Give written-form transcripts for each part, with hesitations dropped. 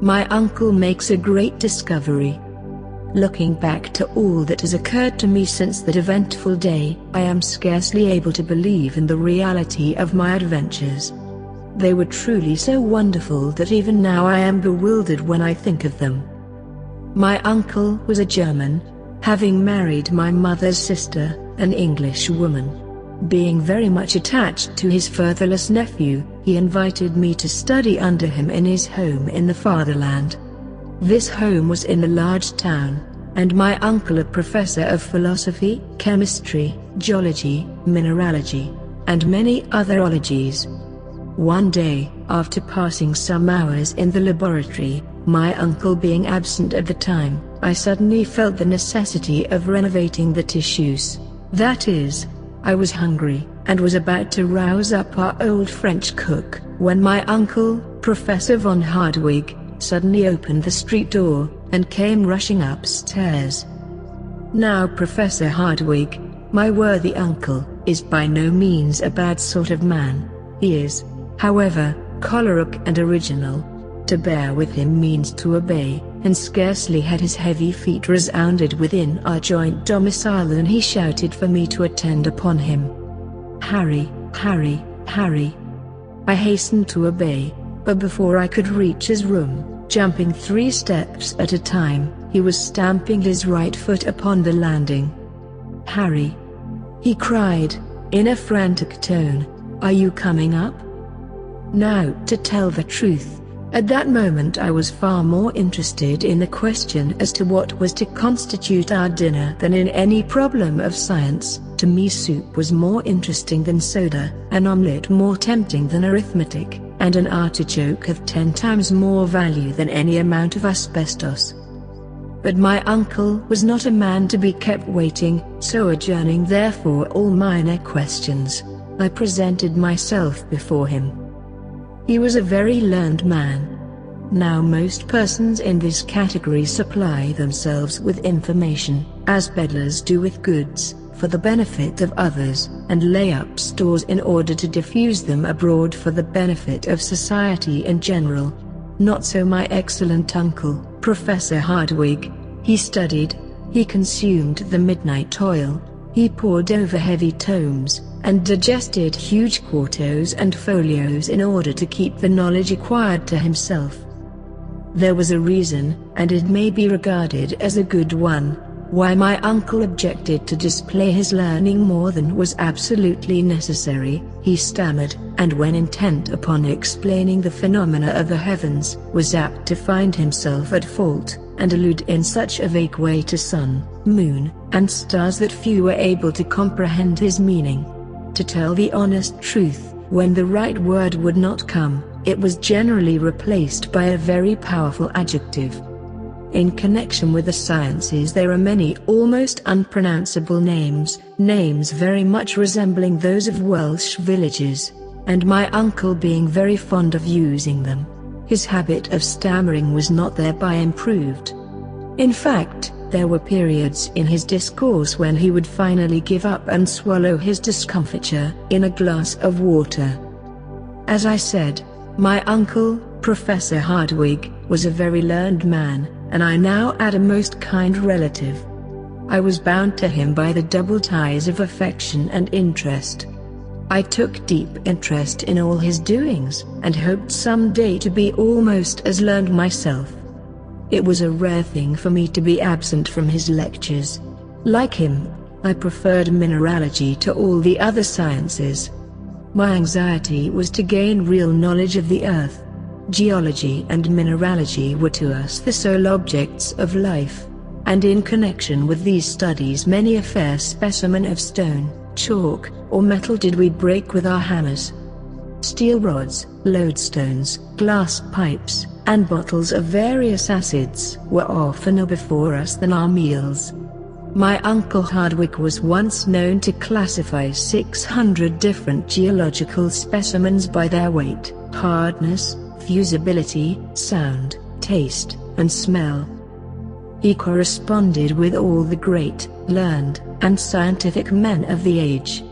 My uncle makes a great discovery. Looking back to all that has occurred to me since that eventful day, I am scarcely able to believe in the reality of my adventures. They were truly so wonderful that even now I am bewildered when I think of them. My uncle was a German, having married my mother's sister, an English woman. Being very much attached to his fatherless nephew, he invited me to study under him in his home in the fatherland. This home was in a large town, and my uncle a professor of philosophy, chemistry, geology, mineralogy, and many other ologies. One day, after passing some hours in the laboratory, my uncle being absent at the time, I suddenly felt the necessity of renovating the tissues. That is, I was hungry, and was about to rouse up our old French cook, when my uncle, Professor von Hardwig, suddenly opened the street door, and came rushing upstairs. Now Professor Hardwig, my worthy uncle, is by no means a bad sort of man. He is, however, choleric and original. To bear with him means to obey, and scarcely had his heavy feet resounded within our joint domicile than he shouted for me to attend upon him. "Harry, Harry, Harry." I hastened to obey, but before I could reach his room, jumping 3 steps at a time, he was stamping his right foot upon the landing. "Harry," he cried, in a frantic tone, "are you coming up?" Now, to tell the truth, at that moment I was far more interested in the question as to what was to constitute our dinner than in any problem of science. To me soup was more interesting than soda, an omelette more tempting than arithmetic, and an artichoke of 10 times more value than any amount of asbestos. But my uncle was not a man to be kept waiting, so adjourning therefore all minor questions, I presented myself before him. He was a very learned man. Now most persons in this category supply themselves with information, as peddlers do with goods, for the benefit of others, and lay up stores in order to diffuse them abroad for the benefit of society in general. Not so my excellent uncle, Professor Hardwig. He studied, he consumed the midnight toil, he pored over heavy tomes, and digested huge quartos and folios in order to keep the knowledge acquired to himself. There was a reason, and it may be regarded as a good one, why my uncle objected to display his learning more than was absolutely necessary. He stammered, and when intent upon explaining the phenomena of the heavens, was apt to find himself at fault, and allude in such a vague way to sun, moon, and stars that few were able to comprehend his meaning. To tell the honest truth, when the right word would not come, it was generally replaced by a very powerful adjective. In connection with the sciences there are many almost unpronounceable names very much resembling those of Welsh villages, and my uncle being very fond of using them, his habit of stammering was not thereby improved. In fact, there were periods in his discourse when he would finally give up and swallow his discomfiture in a glass of water. As I said, my uncle, Professor Hardwig, was a very learned man, and I now add a most kind relative. I was bound to him by the double ties of affection and interest. I took deep interest in all his doings, and hoped some day to be almost as learned myself. It was a rare thing for me to be absent from his lectures. Like him, I preferred mineralogy to all the other sciences. My anxiety was to gain real knowledge of the earth. Geology and mineralogy were to us the sole objects of life, and in connection with these studies many a fair specimen of stone, chalk, or metal did we break with our hammers. Steel rods, lodestones, glass pipes, and bottles of various acids were oftener before us than our meals. My uncle Hardwig was once known to classify 600 different geological specimens by their weight, hardness, fusibility, sound, taste, and smell. He corresponded with all the great, learned, and scientific men of the age.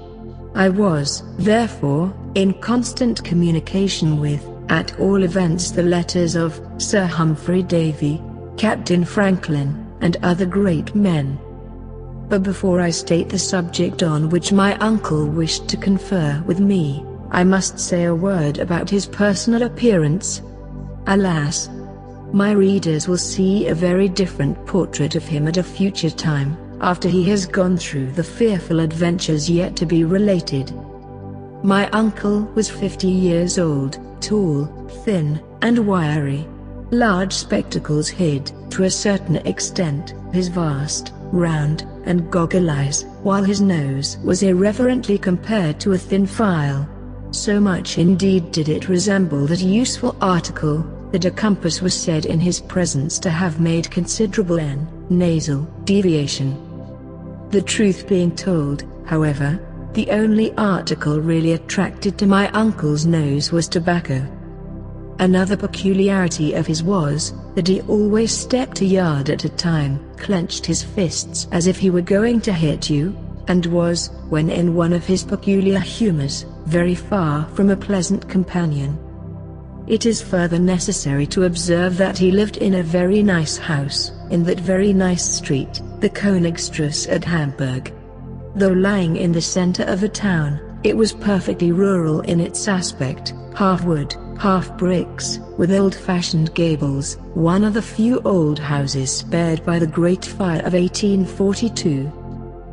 I was, therefore, in constant communication with, At all events, the letters of Sir Humphrey Davy, Captain Franklin, and other great men. But before I state the subject on which my uncle wished to confer with me, I must say a word about his personal appearance. Alas! My readers will see a very different portrait of him at a future time, after he has gone through the fearful adventures yet to be related. My uncle was 50 years old, tall, thin, and wiry. Large spectacles hid, to a certain extent, his vast, round, and goggle eyes, while his nose was irreverently compared to a thin file. So much indeed did it resemble that useful article, that a compass was said in his presence to have made considerable nasal deviation. The truth being told, however, the only article really attracted to my uncle's nose was tobacco. Another peculiarity of his was, that he always stepped a yard at a time, clenched his fists as if he were going to hit you, and was, when in one of his peculiar humors, very far from a pleasant companion. It is further necessary to observe that he lived in a very nice house, in that very nice street, the Königstrasse at Hamburg. Though lying in the center of a town, it was perfectly rural in its aspect, half wood, half bricks, with old-fashioned gables, one of the few old houses spared by the Great Fire of 1842.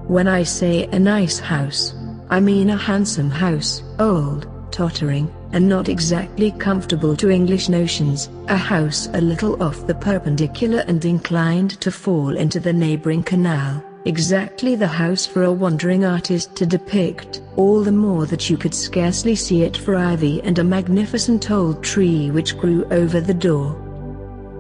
When I say a nice house, I mean a handsome house, old, tottering, and not exactly comfortable to English notions, a house a little off the perpendicular and inclined to fall into the neighboring canal, exactly the house for a wandering artist to depict, all the more that you could scarcely see it for ivy and a magnificent old tree which grew over the door.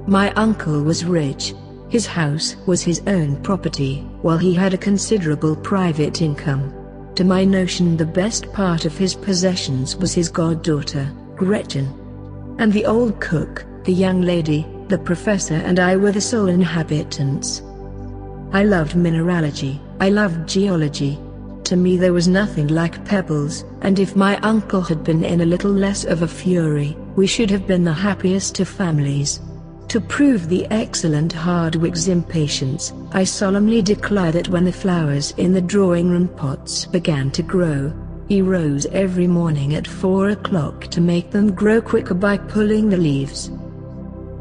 My uncle was rich. His house was his own property, while he had a considerable private income. To my notion, the best part of his possessions was his goddaughter, Gretchen. And the old cook, the young lady, the professor, and I were the sole inhabitants. I loved mineralogy, I loved geology. To me there was nothing like pebbles, and if my uncle had been in a little less of a fury, we should have been the happiest of families. To prove the excellent Hardwicke's impatience, I solemnly declare that when the flowers in the drawing-room pots began to grow, he rose every morning at 4 o'clock to make them grow quicker by pulling the leaves.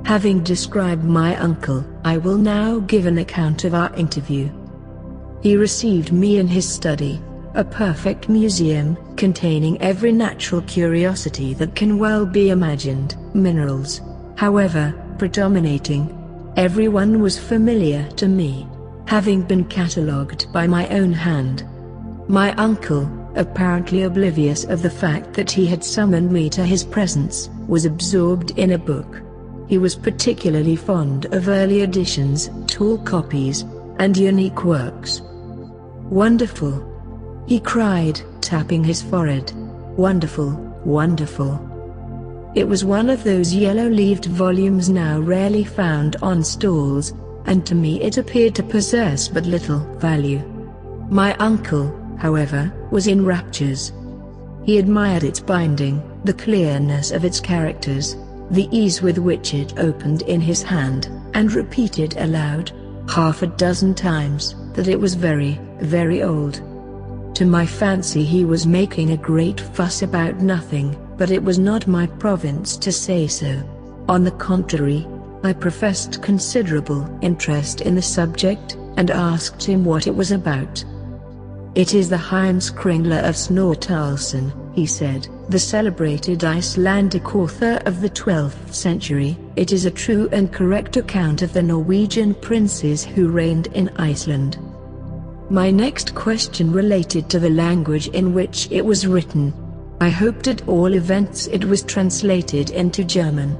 Having described my uncle, I will now give an account of our interview. He received me in his study, a perfect museum, containing every natural curiosity that can well be imagined, minerals, however, predominating. Everyone was familiar to me, having been catalogued by my own hand. My uncle, apparently oblivious of the fact that he had summoned me to his presence, was absorbed in a book. He was particularly fond of early editions, tall copies, and unique works. "Wonderful!" he cried, tapping his forehead. "Wonderful, wonderful!" It was one of those yellow-leaved volumes now rarely found on stalls, and to me it appeared to possess but little value. My uncle, however, was in raptures. He admired its binding, the clearness of its characters, the ease with which it opened in his hand, and repeated aloud, half a dozen times, that it was very, very old. To my fancy he was making a great fuss about nothing, but it was not my province to say so. On the contrary, I professed considerable interest in the subject, and asked him what it was about. "It is the Heimskringla of Snortalsson," he said, "the celebrated Icelandic author of the 12th century. It is a true and correct account of the Norwegian princes who reigned in Iceland." My next question related to the language in which it was written. I hoped at all events it was translated into German.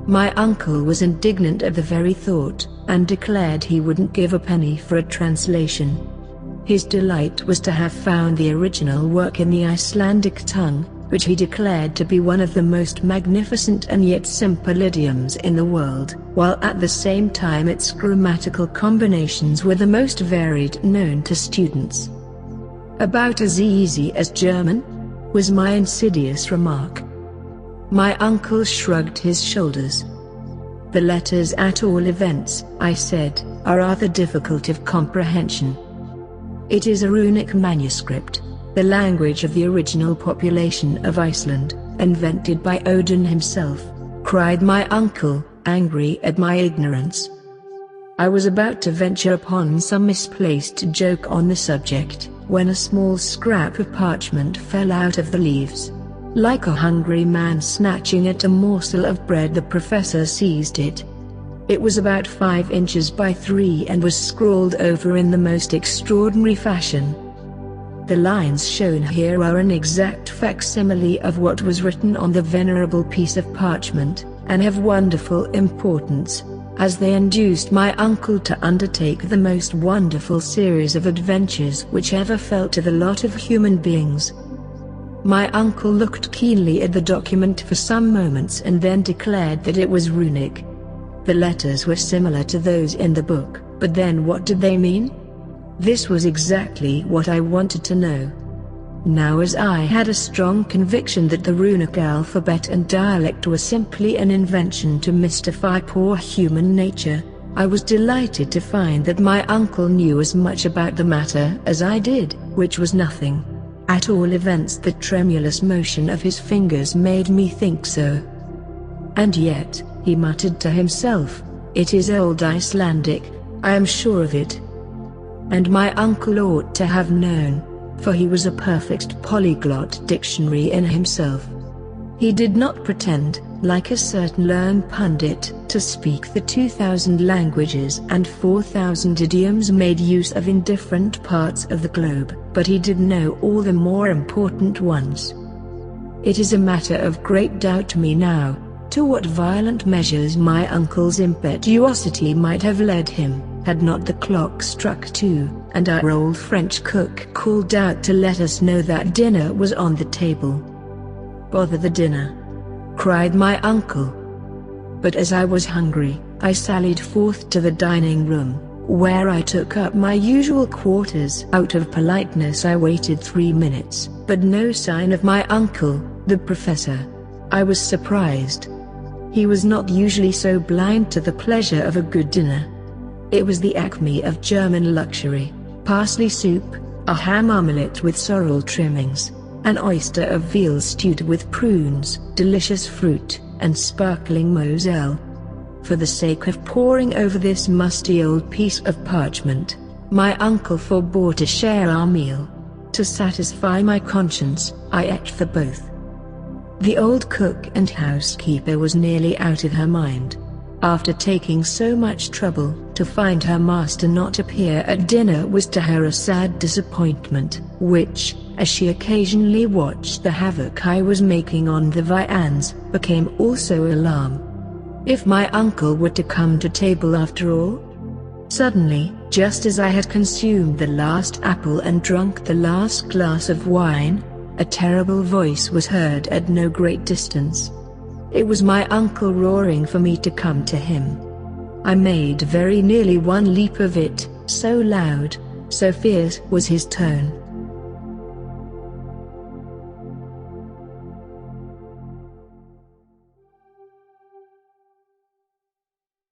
My uncle was indignant at the very thought, and declared he wouldn't give a penny for a translation. His delight was to have found the original work in the Icelandic tongue, which he declared to be one of the most magnificent and yet simple idioms in the world, while at the same time its grammatical combinations were the most varied known to students. "About as easy as German?" was my insidious remark. My uncle shrugged his shoulders. The letters, at all events, I said, are rather difficult of comprehension. It is a runic manuscript, the language of the original population of Iceland, invented by Odin himself, cried my uncle, angry at my ignorance. I was about to venture upon some misplaced joke on the subject, when a small scrap of parchment fell out of the leaves. Like a hungry man snatching at a morsel of bread, the professor seized it. It was about 5 inches by 3 and was scrawled over in the most extraordinary fashion. The lines shown here are an exact facsimile of what was written on the venerable piece of parchment, and have wonderful importance, as they induced my uncle to undertake the most wonderful series of adventures which ever fell to the lot of human beings. My uncle looked keenly at the document for some moments and then declared that it was runic. The letters were similar to those in the book, but then what did they mean? This was exactly what I wanted to know. Now, as I had a strong conviction that the runic alphabet and dialect were simply an invention to mystify poor human nature, I was delighted to find that my uncle knew as much about the matter as I did, which was nothing. At all events, the tremulous motion of his fingers made me think so. And yet, he muttered to himself, it is old Icelandic, I am sure of it. And my uncle ought to have known, for he was a perfect polyglot dictionary in himself. He did not pretend, like a certain learned pundit, to speak the 2,000 languages and 4,000 idioms made use of in different parts of the globe, but he did know all the more important ones. It is a matter of great doubt to me now, to what violent measures my uncle's impetuosity might have led him, had not the clock struck 2, and our old French cook called out to let us know that dinner was on the table. Bother the dinner! Cried my uncle. But as I was hungry, I sallied forth to the dining room, where I took up my usual quarters. Out of politeness I waited 3 minutes, but no sign of my uncle, the professor. I was surprised. He was not usually so blind to the pleasure of a good dinner. It was the acme of German luxury: parsley soup, a ham omelette with sorrel trimmings, an oyster of veal stewed with prunes, delicious fruit, and sparkling Moselle. For the sake of poring over this musty old piece of parchment, my uncle forbore to share our meal. To satisfy my conscience, I ate for both. The old cook and housekeeper was nearly out of her mind. After taking so much trouble, to find her master not appear at dinner was to her a sad disappointment, which, as she occasionally watched the havoc I was making on the viands, became also alarm. If my uncle were to come to table after all? Suddenly, just as I had consumed the last apple and drunk the last glass of wine, a terrible voice was heard at no great distance. It was my uncle roaring for me to come to him. I made very nearly one leap of it, so loud, so fierce was his tone.